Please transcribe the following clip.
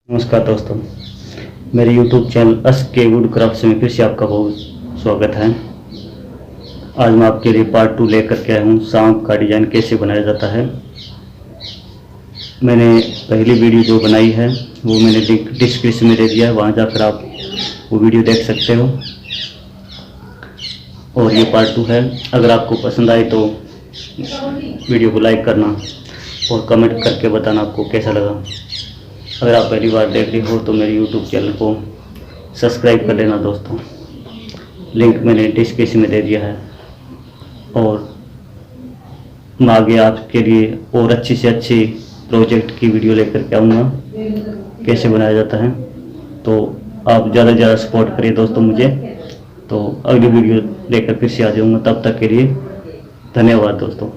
नमस्कार दोस्तों, मेरे YouTube चैनल अस के वुड क्राफ्ट्स में फिर से आपका बहुत स्वागत है। आज मैं आपके लिए पार्ट 2 लेकर के आया हूँ, सांप का डिज़ाइन कैसे बनाया जाता है। मैंने पहली वीडियो जो बनाई है वो मैंने लिंक डिस्क्रिप्शन में दे दिया है, वहाँ जाकर आप वो वीडियो देख सकते हो। और ये पार्ट 2 है। अगर आपको पसंद आए तो वीडियो को लाइक करना और कमेंट करके बताना आपको कैसा लगा। अगर आप पहली बार देख रहे हो तो मेरे YouTube चैनल को सब्सक्राइब कर लेना दोस्तों, लिंक मैंने डिस्क्रिप्शन में दे दिया है। और मैं आगे आपके लिए और अच्छी से अच्छी प्रोजेक्ट की वीडियो लेकर के आऊँगा कैसे बनाया जाता है। तो आप ज़्यादा से ज़्यादा सपोर्ट करिए दोस्तों मुझे, तो अगली वीडियो लेकर फिर से आ जाऊँगा। तब तक के लिए धन्यवाद दोस्तों।